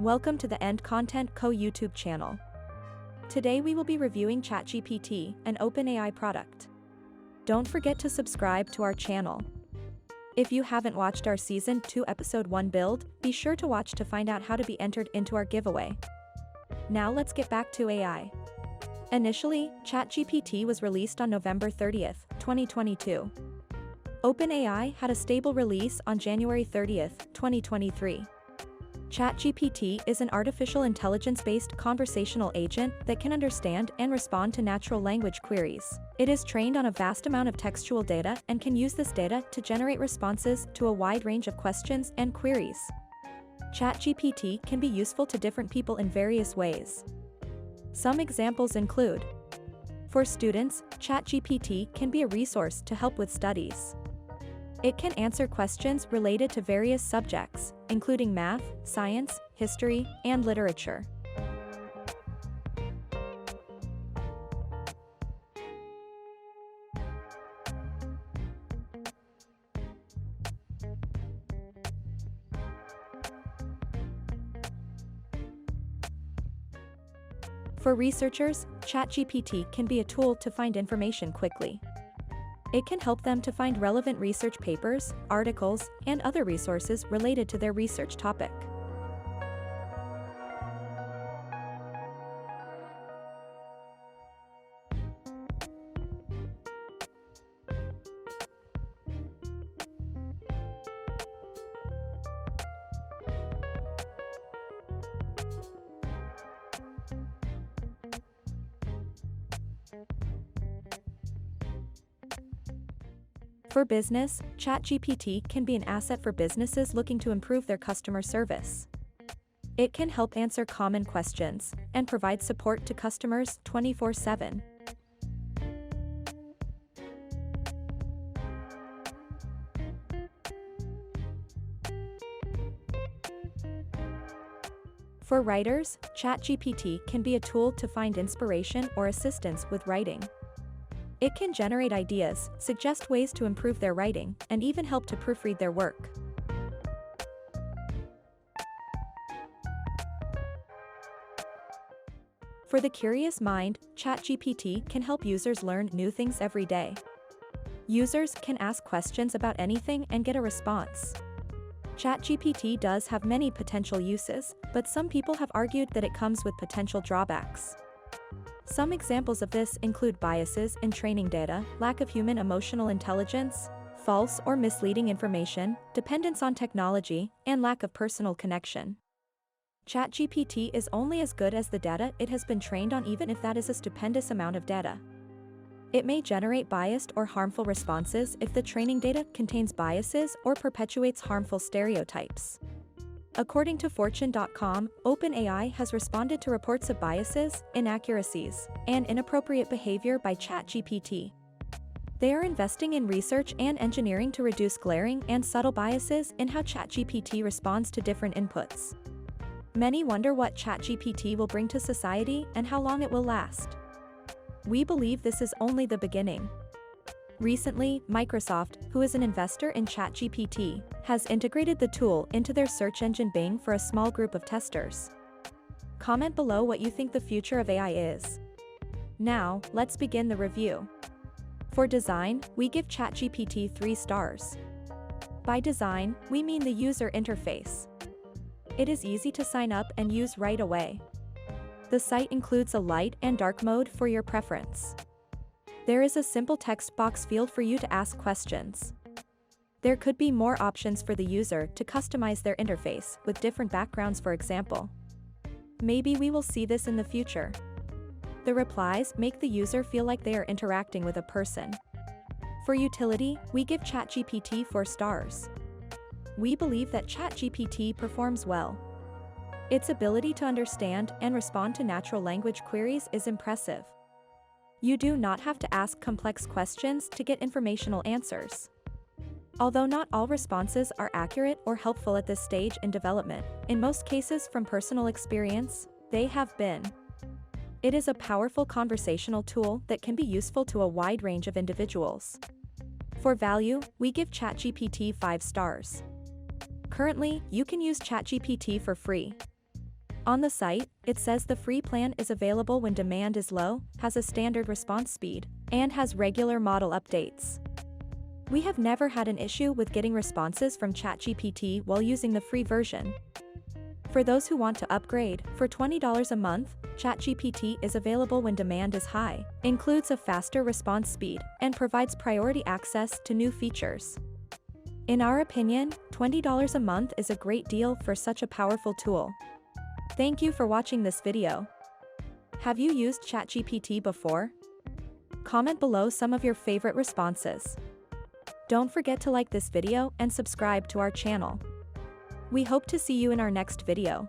Welcome to the End Content Co YouTube channel. Today we will be reviewing ChatGPT, an OpenAI product. Don't forget to subscribe to our channel. If you haven't watched our Season 2 Episode 1 build, be sure to watch to find out how to be entered into our giveaway. Now let's get back to AI. Initially, ChatGPT was released on November 30th, 2022. OpenAI had a stable release on January 30th, 2023. ChatGPT is an artificial intelligence-based conversational agent that can understand and respond to natural language queries. It is trained on a vast amount of textual data and can use this data to generate responses to a wide range of questions and queries. ChatGPT can be useful to different people in various ways. Some examples include: for students, ChatGPT can be a resource to help with studies. It can answer questions related to various subjects, including math, science, history, and literature. For researchers, ChatGPT can be a tool to find information quickly. It can help them to find relevant research papers, articles, and other resources related to their research topic. For business, ChatGPT can be an asset for businesses looking to improve their customer service. It can help answer common questions and provide support to customers 24/7. For writers, ChatGPT can be a tool to find inspiration or assistance with writing. It can generate ideas, suggest ways to improve their writing, and even help to proofread their work. For the curious mind, ChatGPT can help users learn new things every day. Users can ask questions about anything and get a response. ChatGPT does have many potential uses, but some people have argued that it comes with potential drawbacks. Some examples of this include biases in training data, lack of human emotional intelligence, false or misleading information, dependence on technology, and lack of personal connection. ChatGPT is only as good as the data it has been trained on, even if that is a stupendous amount of data. It may generate biased or harmful responses if the training data contains biases or perpetuates harmful stereotypes. According to Fortune.com, OpenAI has responded to reports of biases, inaccuracies, and inappropriate behavior by ChatGPT. They are investing in research and engineering to reduce glaring and subtle biases in how ChatGPT responds to different inputs. Many wonder what ChatGPT will bring to society and how long it will last. We believe this is only the beginning. Recently, Microsoft, who is an investor in ChatGPT, has integrated the tool into their search engine Bing for a small group of testers. Comment below what you think the future of AI is. Now, let's begin the review. For design, we give ChatGPT 3 stars. By design, we mean the user interface. It is easy to sign up and use right away. The site includes a light and dark mode for your preference. There is a simple text box field for you to ask questions. There could be more options for the user to customize their interface with different backgrounds, for example. Maybe we will see this in the future. The replies make the user feel like they are interacting with a person. For utility, we give ChatGPT 4 stars. We believe that ChatGPT performs well. Its ability to understand and respond to natural language queries is impressive. You do not have to ask complex questions to get informational answers. Although not all responses are accurate or helpful at this stage in development, in most cases from personal experience, they have been. It is a powerful conversational tool that can be useful to a wide range of individuals. For value, we give ChatGPT 5 stars. Currently, you can use ChatGPT for free. On the site, it says the free plan is available when demand is low, has a standard response speed, and has regular model updates. We have never had an issue with getting responses from ChatGPT while using the free version. For those who want to upgrade, for $20 a month, ChatGPT is available when demand is high, includes a faster response speed, and provides priority access to new features. In our opinion, $20 a month is a great deal for such a powerful tool. Thank you for watching this video. Have you used ChatGPT before? Comment below some of your favorite responses. Don't forget to like this video and subscribe to our channel. We hope to see you in our next video.